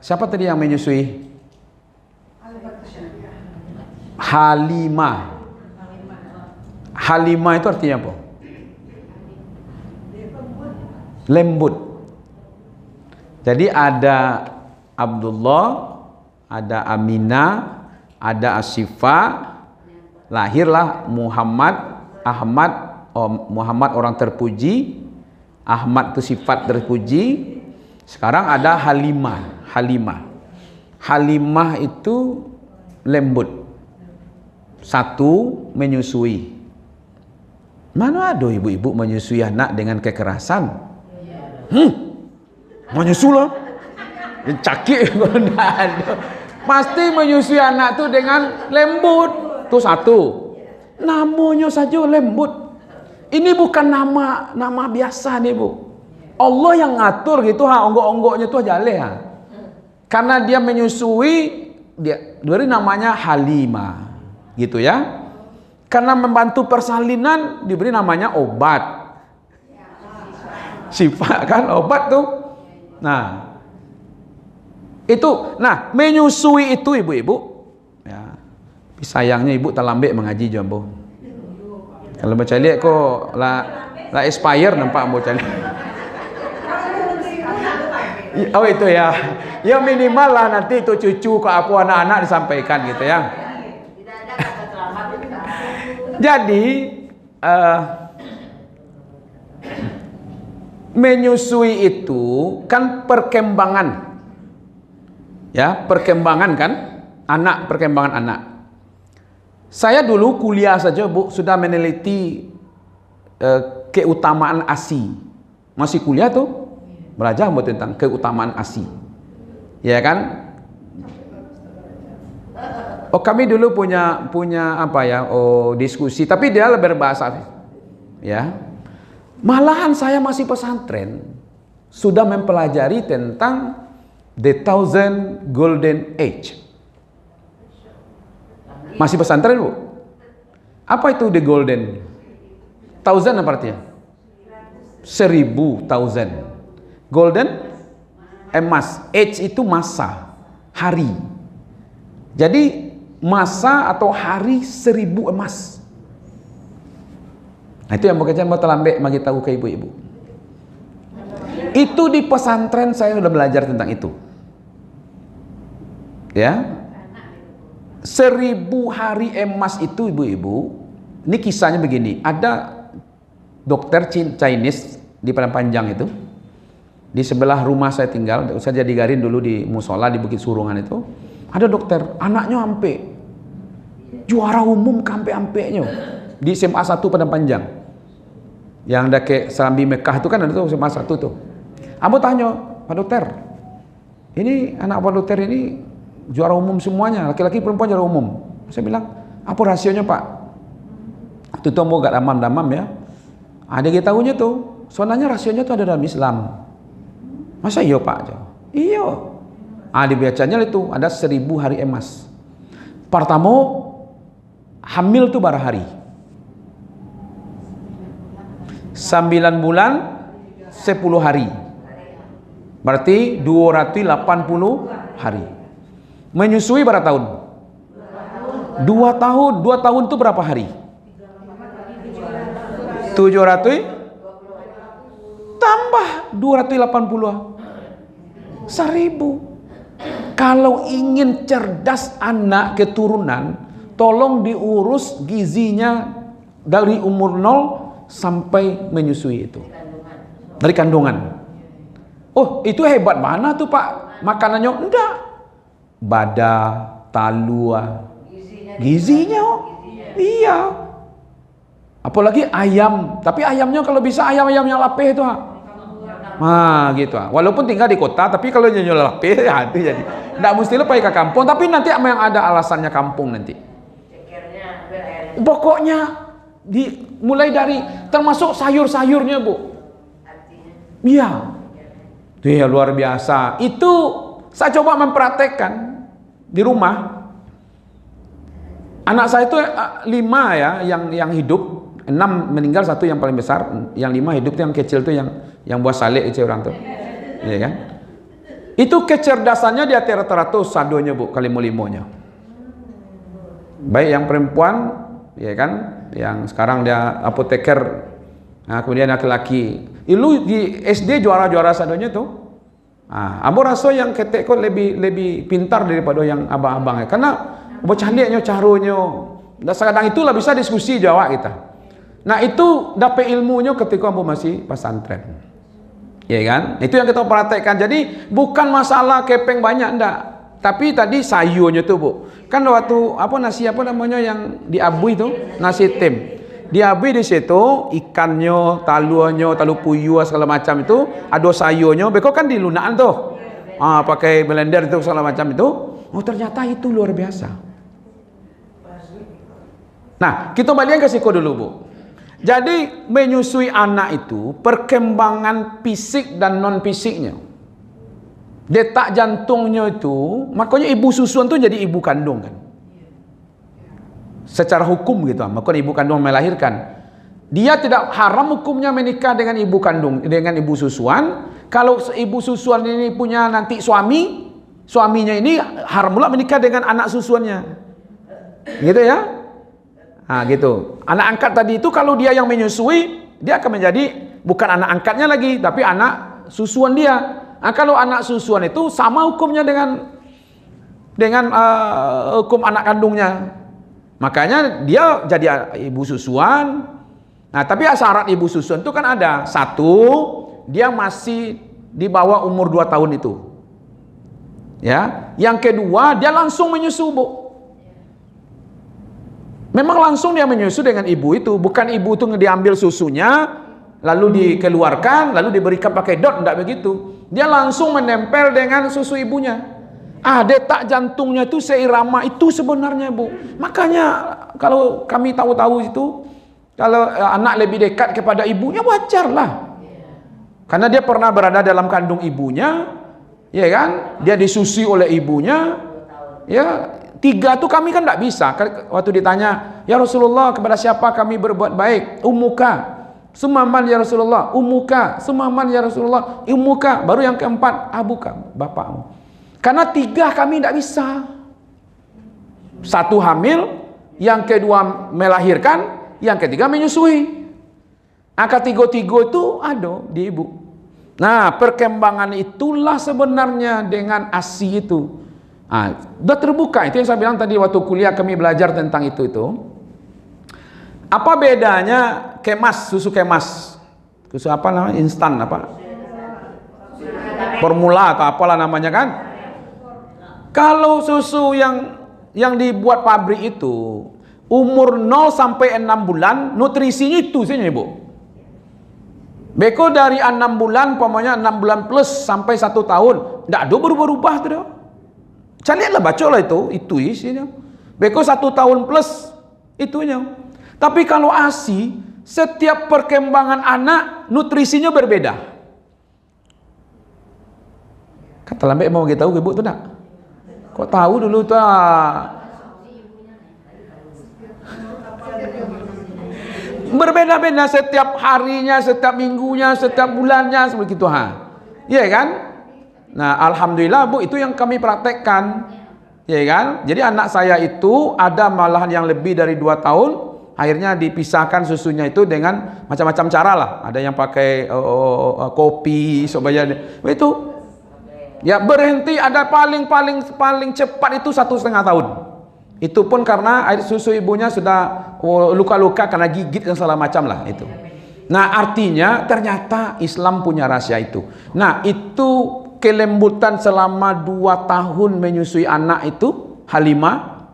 Siapa tadi yang menyusui? Halimah. Halimah itu artinya apa? Lembut. Jadi ada Abdullah, ada Aminah, ada Asyifa, lahirlah Muhammad, Ahmad, Muhammad orang terpuji, Ahmad itu sifat terpuji. Sekarang ada Halimah. Halimah itu lembut. Satu, menyusui. Mana ada ibu-ibu menyusui anak dengan kekerasan? Menyusul lah. Cakik enggak ada. Pasti menyusui anak itu dengan lembut. Itu satu. Namanya saja lembut. Ini bukan nama biasa nih, Bu. Allah yang ngatur gitu, onggok-onggoknya tuh jaleh ha. Karena dia menyusui, dia dari namanya Halimah. Gitu ya. Karena membantu persalinan diberi namanya obat. Sifat kan obat tuh. Nah, itu, menyusui itu ibu-ibu. Ya. Sayangnya ibu terlambat mengaji jambo. Kalau baca lihat kok la expire nampak baca lihat. Oh itu ya. Ya minimal lah nanti itu cucu ke apa anak-anak disampaikan gitu ya. Jadi menyusui itu kan perkembangan. Ya, perkembangan kan? Perkembangan anak. Saya dulu kuliah saja, Bu, sudah meneliti keutamaan ASI. Masih kuliah tuh belajar tentang keutamaan ASI. Ya kan? Oh, kami dulu punya apa ya? Oh, diskusi, tapi dia berbahasa ya. Malahan saya masih pesantren sudah mempelajari tentang the Thousand Golden Age. Masih pesantren, Bu? Apa itu the golden? Thousand apa artinya? 1000, thousand. Golden emas. Age itu masa, hari. Jadi masa atau hari 1000 emas. Nah, itu yang bekerja mau terlambat bagi tahu ke ibu-ibu. Itu di pesantren saya sudah belajar tentang itu. Ya. 1000 hari emas itu ibu-ibu. Ini kisahnya begini. Ada dokter Chinese di Padang Panjang itu. Di sebelah rumah saya tinggal. Saya jadi garin dulu di musola di Bukit Surungan itu. Ada dokter. Anaknya ampe. Juara umum kampe-ampenya. Di SMA 1 Padang Panjang. Yang ada ke Serambi Mekah itu kan ada tuh SMA 1 tuh. Aku tanya, Pak Dokter. Ini anak Pak Dokter ini juara umum semuanya, laki-laki perempuan juara umum. Saya bilang, apa rasionya Pak? Itu tuh mau gak damam-damam ya. Ada kita tahunya tuh, soalnya rasionya tuh ada dalam Islam. Masa iya Pak? Iya. Dibacanya itu ada 1000 hari emas. Pertama, hamil tuh berapa hari? 9 bulan 10 hari. Berarti 280 hari. Menyusui berapa tahun? 2 tahun. 2 tahun itu berapa hari? 700 tambah 280 1000. Kalau ingin cerdas anak keturunan, tolong diurus gizinya dari umur 0 sampai menyusui itu. Dari kandungan. Oh, itu hebat mana tuh Pak? Makanannya enggak. Bada, talua, gizinya. Iya. Apalagi ayam. Tapi ayamnya kalau bisa ayam-ayam yang lapeh itu. Gitu. Walaupun tinggal di kota, tapi kalau nyonya lapeh ya itu jadi. Enggak mesti lepas ke kampung, tapi nanti yang ada alasannya kampung nanti. Pokoknya mulai dari termasuk sayur-sayurnya, Bu. Iya. Iya, luar biasa. Itu saya coba mempraktekkan di rumah. Anak saya itu 5 ya yang hidup, 6 meninggal, 1 yang paling besar, yang 5 hidup itu yang kecil tuh yang buah saleh itu orang tuh. Iya kan? Itu kecerdasannya di atas rata-rata sadonya Bu, kali limonya. Baik yang perempuan, ya kan, yang sekarang dia apoteker, nah, kemudian laki-laki. Ilu di SD juara-juara sadonya tuh. Ambo rasa yang ketek kok lebih pintar daripada yang abang-abang ya. Karena bocah cantiknya caranya. Dan kadang itulah bisa diskusi jawab kita. Nah, itu dapat ilmunya ketika ambo masih pesantren. Ya kan? Itu yang kita praktekkan. Jadi bukan masalah kepeng banyak enggak. Tapi tadi sayurnya tuh, Bu. Kan waktu nasi namanya yang diabui itu, nasi tim. Diabui di situ ikannya, talu puyuh segala macam itu, ada sayurnya. Beko kan di lunaan tuh. Pakai blender itu segala macam itu. Oh, ternyata itu luar biasa. Nah, kita balik ke siko dulu, Bu. Jadi menyusui anak itu perkembangan fisik dan non fisiknya. Detak jantungnya itu, makanya ibu susuan itu jadi ibu kandung kan. Secara hukum gitu, makanya ibu kandung melahirkan. Dia tidak haram hukumnya menikah dengan ibu kandung, dengan ibu susuan. Kalau ibu susuan ini punya nanti suaminya ini haram pula menikah dengan anak susuannya. Gitu ya? Nah gitu. Anak angkat tadi itu kalau dia yang menyusui, dia akan menjadi bukan anak angkatnya lagi, tapi anak susuan dia. Nah, kalau anak susuan itu sama hukumnya dengan hukum anak kandungnya. Makanya dia jadi ibu susuan. Nah, tapi syarat ibu susuan itu kan ada. Satu, dia masih di bawah umur 2 tahun itu. Ya. Yang kedua, dia langsung menyusu, Bu. Memang langsung dia menyusu dengan ibu itu, bukan ibu itu diambil susunya lalu dikeluarkan lalu diberikan pakai dot, enggak begitu. Dia langsung menempel dengan susu ibunya. Detak jantungnya itu seirama itu sebenarnya, Bu. Makanya kalau kami tahu-tahu itu kalau anak lebih dekat kepada ibunya wajar lah. Karena dia pernah berada dalam kandung ibunya, ya kan? Dia disusui oleh ibunya, ya. 3 tuh kami kan tidak bisa. Waktu ditanya, ya Rasulullah, kepada siapa kami berbuat baik? Ummuka. Sumaman ya Rasulullah. Ummuka. Sumaman ya Rasulullah. Ummuka. Baru yang keempat, abuka, bapakmu. Karena 3 kami tidak bisa. 1 hamil, yang kedua melahirkan, yang ketiga menyusui. Angka 3 itu ada di ibu. Nah, perkembangan itulah sebenarnya dengan ASI itu. Sudah terbuka. Itu yang saya bilang tadi waktu kuliah kami belajar tentang itu. Apa bedanya kemas, susu kemas, susu apa namanya, instan apa, formula atau apalah namanya kan? Kalau susu yang dibuat pabrik itu umur 0 sampai 6 bulan nutrisinya itu saja, Bu. Beko dari 6 bulan, umpamanya 6 bulan plus sampai 1 tahun, tidak ada berubah-ubah tuh. Lihatlah, bacalah itu isinya. Beko 1 tahun plus itunya. Tapi kalau ASI, setiap perkembangan anak nutrisinya berbeda. Kata lambe mau kita tahu ibu tuh nak? Kok tahu dulu tuh? Berbeda-beda setiap harinya, setiap minggunya, setiap bulannya seperti itu Iya kan? Nah, alhamdulillah, Bu, itu yang kami praktekkan. Ya kan? Jadi anak saya itu ada malahan yang lebih dari 2 tahun, akhirnya dipisahkan susunya itu dengan macam-macam cara lah. Ada yang pakai kopi supaya itu. Ya berhenti, ada paling cepat itu 1,5 tahun. Itu pun karena air susu ibunya sudah luka-luka karena gigit dan segala macam lah itu. Nah, artinya ternyata Islam punya rahasia itu. Nah, itu kelembutan selama 2 tahun menyusui anak itu, Halimah,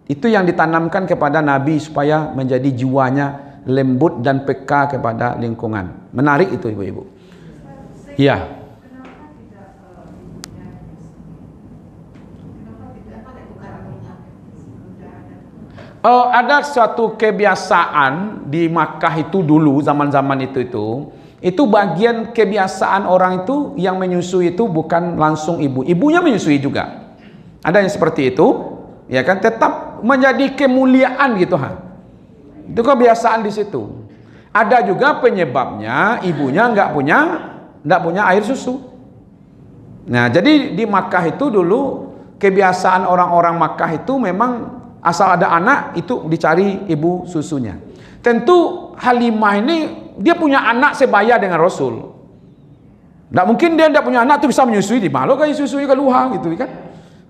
itu yang ditanamkan kepada Nabi supaya menjadi jiwanya lembut dan peka kepada lingkungan. Menarik itu, ibu-ibu. Iya. Ada suatu kebiasaan di Makkah itu dulu, zaman-zaman itu bagian kebiasaan orang itu yang menyusui itu bukan langsung ibunya menyusui juga. Ada yang seperti itu, ya kan, tetap menjadi kemuliaan gitu Itu kebiasaan di situ. Ada juga penyebabnya ibunya nggak punya air susu. Nah, jadi di Makkah itu dulu kebiasaan orang-orang Makkah itu memang asal ada anak itu dicari ibu susunya. Tentu Halimah ini dia punya anak sebaya dengan Rasul. Tidak mungkin dia tidak punya anak itu bisa menyusui, di malu kan susui keluar gitu kan.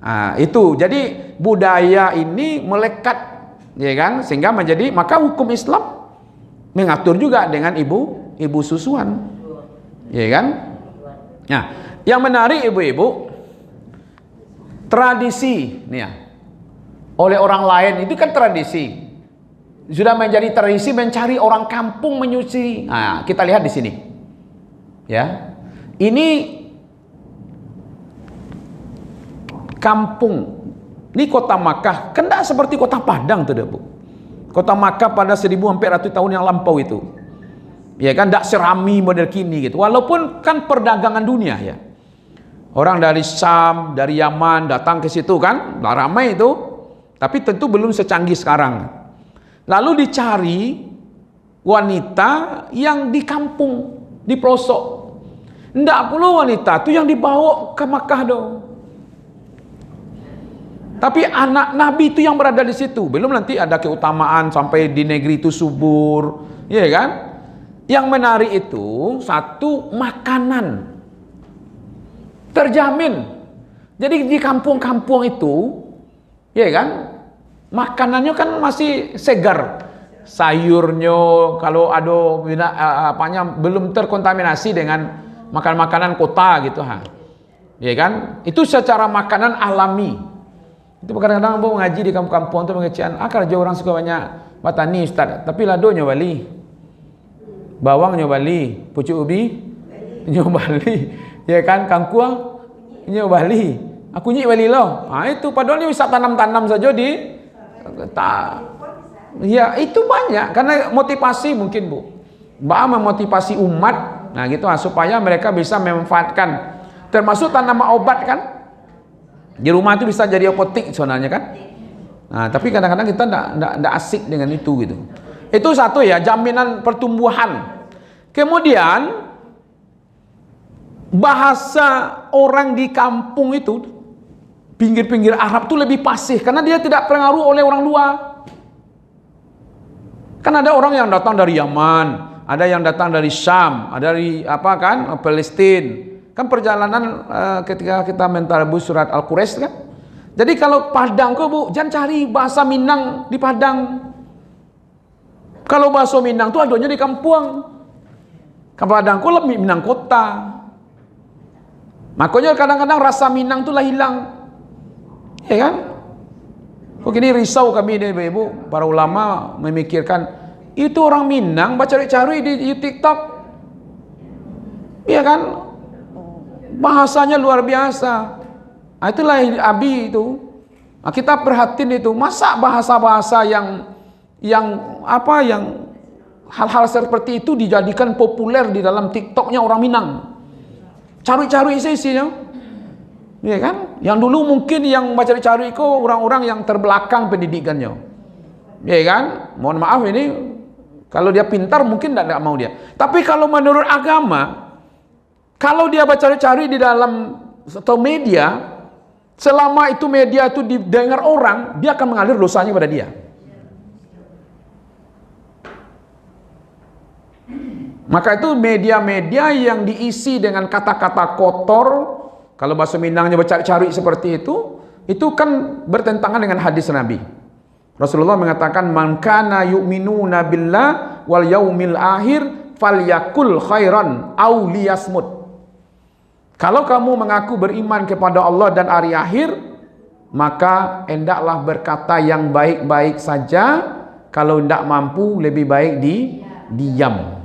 Nah, itu jadi budaya ini melekat, ya kan, sehingga menjadi maka hukum Islam mengatur juga dengan ibu susuan, ya kan. Nah, yang menarik ibu-ibu, tradisi nih ya, oleh orang lain itu kan tradisi. Sudah menjadi tradisi mencari orang kampung menyusui. Nah, kita lihat di sini. Ya. Ini kampung. Ini kota Makkah. Kan tidak seperti kota Padang tuh, Bu. Kota Makkah pada 1400 tahun yang lampau itu. Ya kan, tidak serami model kini gitu. Walaupun kan perdagangan dunia ya. Orang dari Syam, dari Yaman datang ke situ kan, ramai itu. Tapi tentu belum secanggih sekarang. Lalu dicari wanita yang di kampung, di pelosok. Tidak perlu wanita itu yang dibawa ke Makkah dong. Tapi anak Nabi itu yang berada di situ. Belum nanti ada keutamaan sampai di negeri itu subur, ya kan? Yang menarik itu satu, makanan terjamin. Jadi di kampung-kampung itu, ya kan, makanannya kan masih segar. Sayurnya kalau ada apanya belum terkontaminasi dengan makan-makanan kota gitu ha. Ya kan? Itu secara makanan alami. Itu kadang-kadang Bu ngaji di kampung-kampung tuh mengecian, kerja orang suka banyak batani Ustaz, tapi lado nyobali. Bawang nyobali, pucuk ubi nyobali. Ya kan? Kangkuang nyobali. Aku nyobali loh. Nah, itu padahal ini bisa tanam-tanam saja di ya itu banyak karena motivasi mungkin Bu. Mbak memotivasi umat. Nah gitu supaya mereka bisa memanfaatkan, termasuk tanaman obat kan, di rumah itu bisa jadi apotek sebenarnya kan. Nah tapi kadang-kadang kita tidak asik dengan itu gitu. Itu satu ya, jaminan pertumbuhan. Kemudian bahasa orang di kampung itu, pinggir-pinggir Arab itu lebih fasih karena dia tidak terpengaruh oleh orang luar. Kan ada orang yang datang dari Yaman, ada yang datang dari Syam, ada dari apa kan, Palestina. Kan perjalanan ketika kita mentalabus surat Al-Quraisy kan. Jadi kalau Padang kok Bu, jangan cari bahasa Minang di Padang. Kalau bahasa Minang tuh adanya di kampung. Ke Padang kok lebih Minang kota. Makanya kadang-kadang rasa Minang tuh lah hilang. Ya kan? Kok gini risau kami nih Ibu, para ulama memikirkan itu orang Minang baca cari di TikTok. Iya kan? Bahasanya luar biasa. Nah, itulah Abi itu. Nah, kita perhatiin itu, masa bahasa-bahasa yang hal-hal seperti itu dijadikan populer di dalam TikToknya orang Minang. Cari-cari isinya. Iya kan? Yang dulu mungkin yang baca cari itu orang-orang yang terbelakang pendidikannya. Iya kan? Mohon maaf ini kalau dia pintar mungkin tidak mau dia. Tapi kalau menurut agama, kalau dia baca cari di dalam atau media, selama itu media itu didengar orang, dia akan mengalir dosanya pada dia. Maka itu media-media yang diisi dengan kata-kata kotor, kalau bahasa Minangnya bercari-cari seperti itu kan bertentangan dengan hadis Nabi. Rasulullah mengatakan, man kana yu'minuna billah wal yaumil akhir falyakul khairan aw liyasmut. Kalau kamu mengaku beriman kepada Allah dan hari akhir, maka hendaklah berkata yang baik-baik saja. Kalau tidak mampu, lebih baik diam.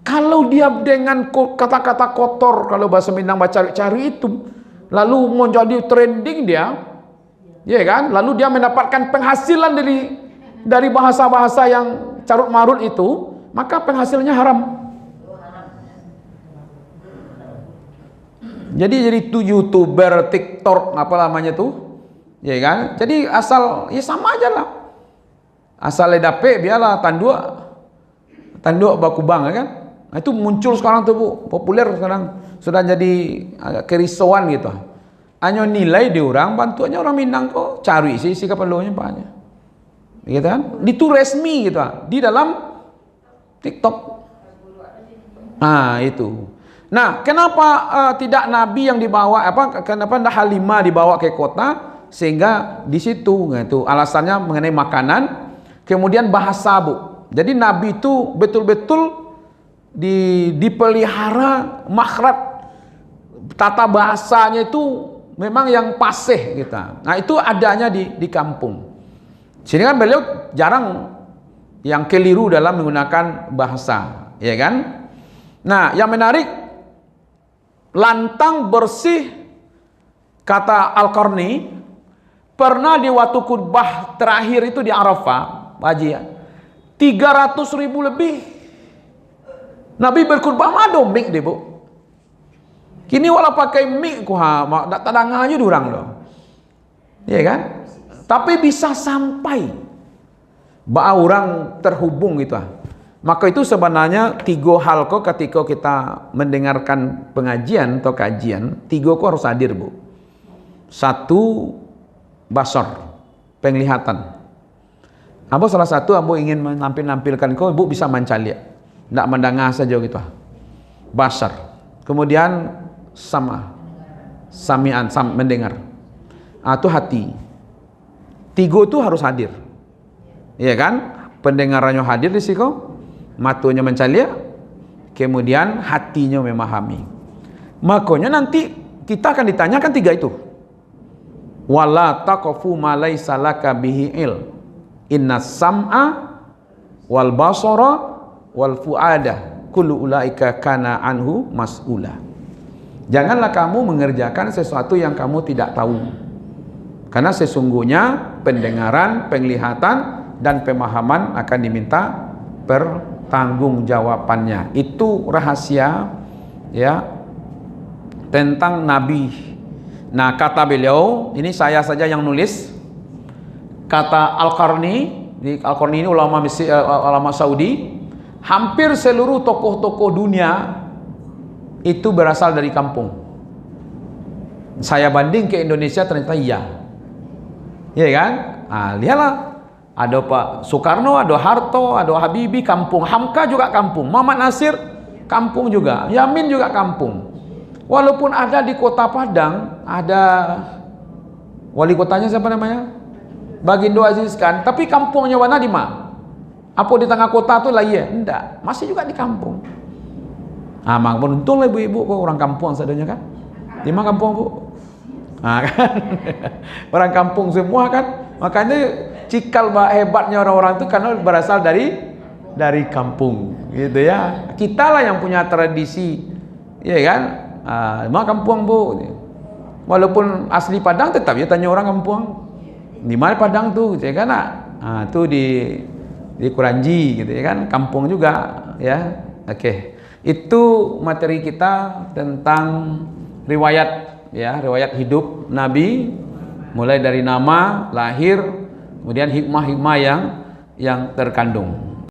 Kalau dia dengan kata-kata kotor, kalau bahasa Minang cari-cari itu, lalu menjadi trending dia, ya kan? Lalu dia mendapatkan penghasilan dari bahasa-bahasa yang carut marut itu, maka penghasilannya haram. Jadi itu YouTuber, TikTok, apa namanya tuh, ya kan? Jadi asal ya sama aja lah. Asal dapat biarlah tanduk baku bang, ya kan? Nah, itu muncul sekarang tuh Bu, populer sekarang, sudah jadi agak kerisauan gitu. Hanya nilai di orang, bantuannya orang Minang kok cari sih keperluannya Pak. Gitu kan? Itu resmi gitu di dalam TikTok. Nah, itu. Nah, kenapa tidak Nabi yang dibawa kenapa Halimah dibawa ke kota sehingga di situ gitu. Alasannya mengenai makanan, kemudian bahasa Bu. Jadi Nabi itu betul-betul dipelihara makhraj, tata bahasanya itu memang yang fasih gitu. Nah, itu adanya di kampung. Sini kan beliau jarang yang keliru dalam menggunakan bahasa, ya kan? Nah, yang menarik, lantang bersih, kata Al-Qarni, pernah di waktu khutbah terakhir itu di Arafah, Pak Haji ya, 300.000 lebih. Nabi berkhutbah mado mik deh Bu. Kini walau pakai mic tak tadang aja durang loh. Iya kan? Tapi bisa sampai bahwa orang terhubung gitu. Maka itu sebenarnya 3 hal kok ketika kita mendengarkan pengajian atau kajian, 3 kok harus hadir Bu. 1, basar, penglihatan. Ambo salah satu ambo ingin menampilkan kok Bu bisa mencalia. Tidak mendengar saja gitu. Basar. Kemudian samian, mendengar. Atau hati. 3 itu harus hadir. Iya kan? Pendengarannya hadir di situ, matanya mencalia, kemudian hatinya memahami. Makanya nanti kita akan ditanyakan 3 itu. Wala taqfu ma laisa laka bihi il. Innas sam'a wal basara wal fuada kullu ulaika kana anhu mas'ula. Janganlah kamu mengerjakan sesuatu yang kamu tidak tahu. Karena sesungguhnya pendengaran, penglihatan, dan pemahaman akan diminta pertanggungjawabannya. Itu rahasia ya tentang Nabi. Nah, kata beliau, ini saya saja yang nulis. Kata Al-Qarni, di Al-Qarni ini ulama Saudi, hampir seluruh tokoh-tokoh dunia itu berasal dari kampung. Saya banding ke Indonesia ternyata iya. Iya kan? Nah, lihatlah. Ada Pak Soekarno, ada Harto, ada Habibie, kampung. Hamka juga kampung. Muhammad Nasir, kampung juga. Yamin juga kampung. Walaupun ada di kota Padang, ada wali kotanya siapa namanya? Bagindo Aziz kan. Tapi kampungnya mana di mana? Apa di tengah kota tuh lah iya? Enggak. Masih juga di kampung. Ah, mak beruntung lah ibu-ibu kok orang kampung seadanya kan? Di mana kampung Bu? Ah, kan? Orang kampung semua kan? Makanya cikal hebatnya orang-orang itu karena berasal dari kampung, gitu ya. Kita lah yang punya tradisi, ya kan? Ah, mana kampung Bu? Walaupun asli Padang tetap ya tanya orang kampung. Di mana Padang tuh? Ya kan? Ah, tuh di Kuranji, gitu ya kan? Kampung juga, ya. Oke. Itu materi kita tentang riwayat ya, riwayat hidup Nabi mulai dari nama, lahir, kemudian hikmah-hikmah yang terkandung.